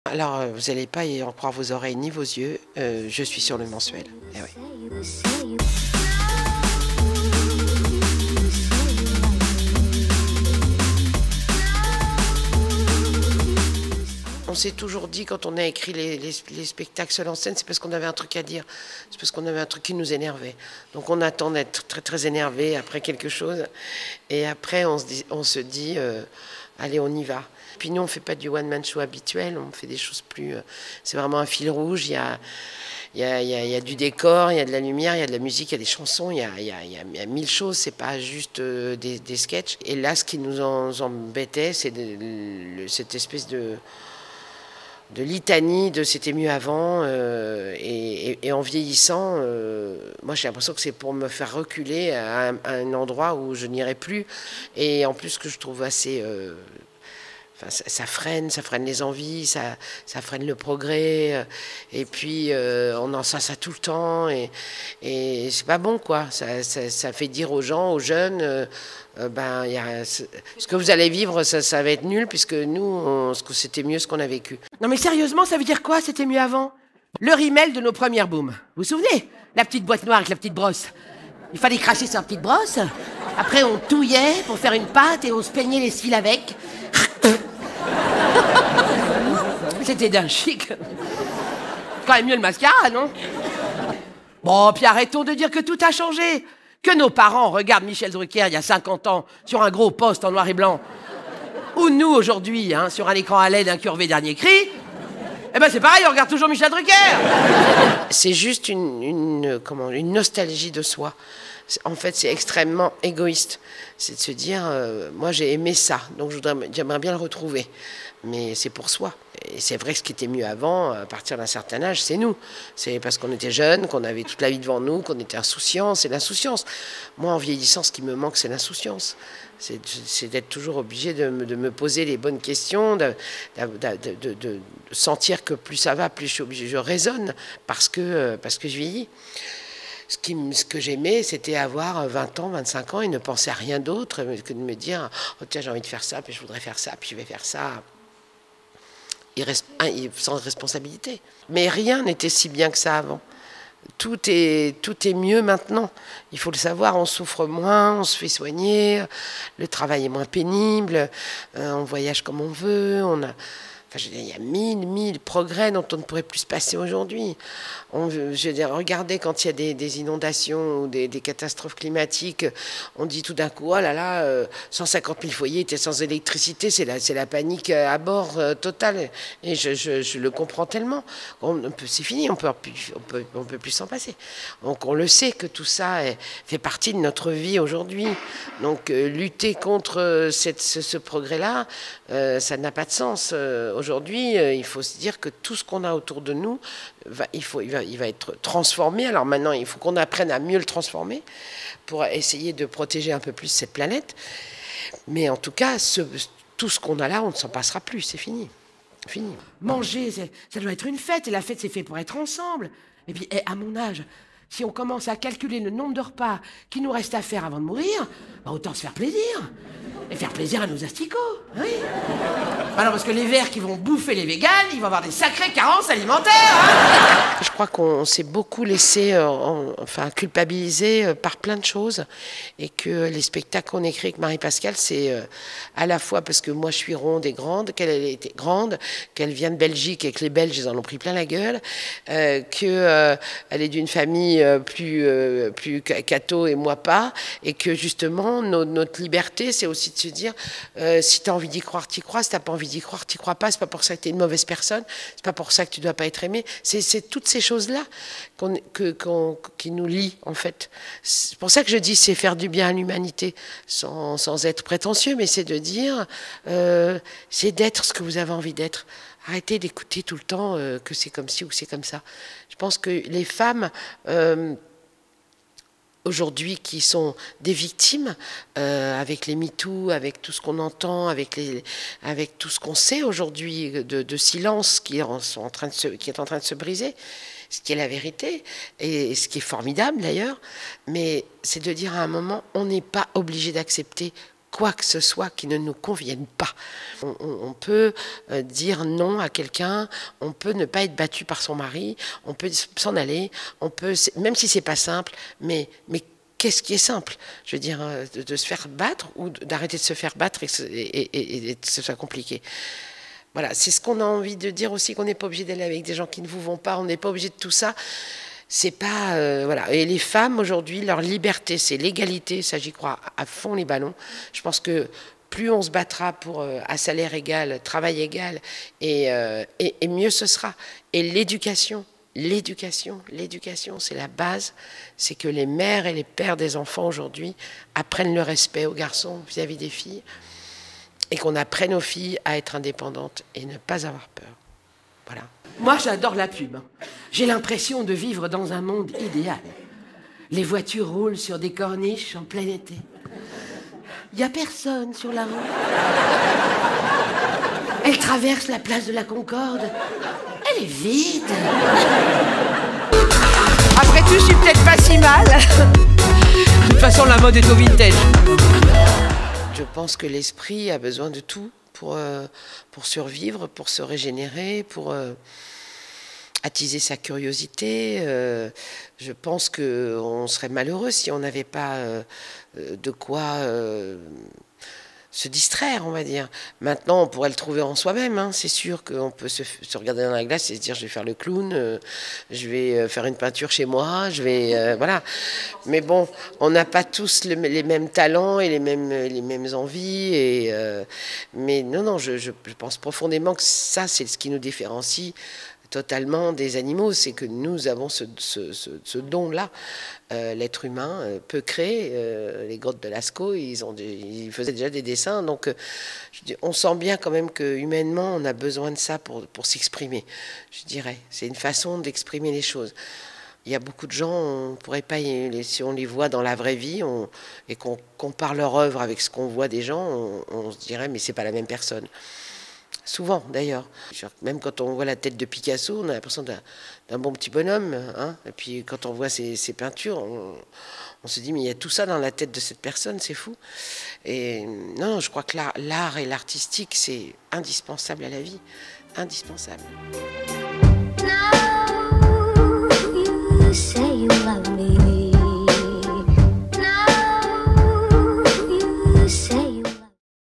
Alors, vous n'allez pas y en croire vos oreilles ni vos yeux, je suis sur le mensuel. Eh ouais. On s'est toujours dit, quand on a écrit les spectacles seuls en scène, c'est parce qu'on avait un truc à dire, c'est parce qu'on avait un truc qui nous énervait. Donc on attend d'être très très énervé après quelque chose, et après on se dit allez, on y va. Puis nous, on ne fait pas du one-man show habituel, on fait des choses plus... c'est vraiment un fil rouge, il y a du décor, il y a de la lumière, il y a de la musique, il y a des chansons, il y a mille choses, c'est pas juste des sketchs. Et là, ce qui nous embêtait, c'est cette espèce de litanie de c'était mieux avant, et en vieillissant, moi j'ai l'impression que c'est pour me faire reculer à un endroit où je n'irai plus, et en plus que je trouve assez... enfin, ça freine les envies, ça freine le progrès, et puis on en sent ça tout le temps, et c'est pas bon, quoi. Ça fait dire aux gens, aux jeunes, ben, ce que vous allez vivre, ça va être nul, puisque nous, c'était mieux ce qu'on a vécu. Non mais sérieusement, ça veut dire quoi, c'était mieux avant? Le rimel de nos premières booms. Vous vous souvenez? La petite boîte noire avec la petite brosse. Il fallait cracher sur la petite brosse. Après, on touillait pour faire une pâte et on se peignait les cils avec. C'était d'un chic. C'est quand même mieux le mascara, non? Bon, puis arrêtons de dire que tout a changé. Que nos parents regardent Michel Drucker il y a 50 ans sur un gros poste en noir et blanc. Ou nous, aujourd'hui, hein, sur un écran à LED incurvé dernier cri. Eh ben c'est pareil, on regarde toujours Michel Drucker. C'est juste une nostalgie de soi. En fait, c'est extrêmement égoïste. C'est de se dire, moi j'ai aimé ça, donc j'aimerais bien le retrouver. Mais c'est pour soi. Et c'est vrai que ce qui était mieux avant, à partir d'un certain âge, c'est nous. C'est parce qu'on était jeunes, qu'on avait toute la vie devant nous, qu'on était insouciants, c'est l'insouciance. Moi, en vieillissant, ce qui me manque, c'est l'insouciance. C'est d'être toujours obligé de me poser les bonnes questions, de sentir que plus ça va, plus je suis obligé, je raisonne, parce que je vieillis. Ce que j'aimais, c'était avoir 20 ans, 25 ans et ne penser à rien d'autre que de me dire « Oh tiens, j'ai envie de faire ça, puis je voudrais faire ça, puis je vais faire ça ». Sans responsabilité. Mais rien n'était si bien que ça avant. Tout est mieux maintenant. Il faut le savoir, on souffre moins, on se fait soigner, le travail est moins pénible, on voyage comme on veut, enfin, il y a mille progrès dont on ne pourrait plus se passer aujourd'hui. Je veux dire, regardez quand il y a des inondations ou des catastrophes climatiques, on dit tout d'un coup, oh là là, 150 000 foyers étaient sans électricité, c'est la panique à bord totale. Et je le comprends tellement. C'est fini, on peut plus s'en passer. Donc on le sait que tout ça fait partie de notre vie aujourd'hui. Donc lutter contre ce progrès-là, ça n'a pas de sens. Aujourd'hui, il faut se dire que tout ce qu'on a autour de nous, il va être transformé. Alors maintenant, il faut qu'on apprenne à mieux le transformer pour essayer de protéger un peu plus cette planète. Mais en tout cas, tout ce qu'on a là, on ne s'en passera plus. C'est fini. Fini. Manger, ça doit être une fête. Et la fête, c'est fait pour être ensemble. Et puis, à mon âge, si on commence à calculer le nombre de repas qu'il nous reste à faire avant de mourir, bah autant se faire plaisir. Et faire plaisir à nos asticots. Oui. Alors, parce que les vers qui vont bouffer les véganes, ils vont avoir des sacrées carences alimentaires. Hein. Je crois qu'on s'est beaucoup laissé culpabiliser par plein de choses. Et que les spectacles qu'on écrit avec Marie-Pascale, c'est à la fois parce que moi je suis ronde et grande, qu'elle était grande, qu'elle vient de Belgique et que les Belges ils en ont pris plein la gueule, qu'elle est d'une famille plus catho et moi pas, et que justement notre liberté c'est aussi de se dire si tu as envie d'y croire, t'y crois, si tu n'as pas envie d'y croire, t'y crois pas, c'est pas pour ça que tu es une mauvaise personne, c'est pas pour ça que tu dois pas être aimé, c'est toutes ces choses-là qui nous lient en fait. C'est pour ça que je dis c'est faire du bien à l'humanité, sans être prétentieux, mais c'est de dire c'est d'être ce que vous avez envie d'être. Arrêtez d'écouter tout le temps que c'est comme ci ou c'est comme ça. Je pense que les femmes aujourd'hui qui sont des victimes, avec les MeToo, avec tout ce qu'on entend, avec tout ce qu'on sait aujourd'hui de silence qui est en train de se briser, ce qui est la vérité, et ce qui est formidable d'ailleurs, mais c'est de dire à un moment, on n'est pas obligé d'accepter quoi que ce soit qui ne nous convienne pas. On peut dire non à quelqu'un, on peut ne pas être battu par son mari, on peut s'en aller, on peut, même si c'est pas simple, mais qu'est-ce qui est simple? Je veux dire, de se faire battre ou d'arrêter de se faire battre et que ce soit compliqué. Voilà, c'est ce qu'on a envie de dire aussi, qu'on n'est pas obligé d'aller avec des gens qui ne vous vont pas, on n'est pas obligé de tout ça. C'est pas... voilà. Et les femmes, aujourd'hui, leur liberté, c'est l'égalité, ça j'y crois à fond les ballons. Je pense que plus on se battra pour à salaire égal, travail égal, et mieux ce sera. Et l'éducation, c'est la base. C'est que les mères et les pères des enfants aujourd'hui apprennent le respect aux garçons vis-à-vis des filles et qu'on apprenne aux filles à être indépendantes et ne pas avoir peur. Voilà. Moi, j'adore la pub. J'ai l'impression de vivre dans un monde idéal. Les voitures roulent sur des corniches en plein été. Il n'y a personne sur la route. Elle traverse la place de la Concorde. Elle est vide. Après tout, je suis peut-être pas si mal. De toute façon, la mode est au vintage. Je pense que l'esprit a besoin de tout pour survivre, pour se régénérer, pour attiser sa curiosité. Je pense qu'on serait malheureux si on n'avait pas de quoi se distraire, on va dire. Maintenant, on pourrait le trouver en soi-même, hein. C'est sûr qu'on peut se regarder dans la glace et se dire je vais faire le clown, je vais faire une peinture chez moi, je vais... voilà. Mais bon, on n'a pas tous les mêmes talents et les mêmes envies. Mais non, je pense profondément que ça, c'est ce qui nous différencie totalement des animaux, c'est que nous avons ce don-là. L'être humain peut créer. Les grottes de Lascaux, ils faisaient déjà des dessins, donc on sent bien quand même que humainement on a besoin de ça pour s'exprimer, je dirais. C'est une façon d'exprimer les choses. Il y a beaucoup de gens, on pourrait pas, si on les voit dans la vraie vie et qu'on compare leur œuvre avec ce qu'on voit des gens, on se dirait mais c'est pas la même personne. Souvent, d'ailleurs. Même quand on voit la tête de Picasso, on a l'impression d'un bon petit bonhomme. Hein. Et puis, quand on voit ses peintures, on se dit, mais il y a tout ça dans la tête de cette personne, c'est fou. Et non, je crois que l'art et l'artistique, c'est indispensable à la vie. Indispensable.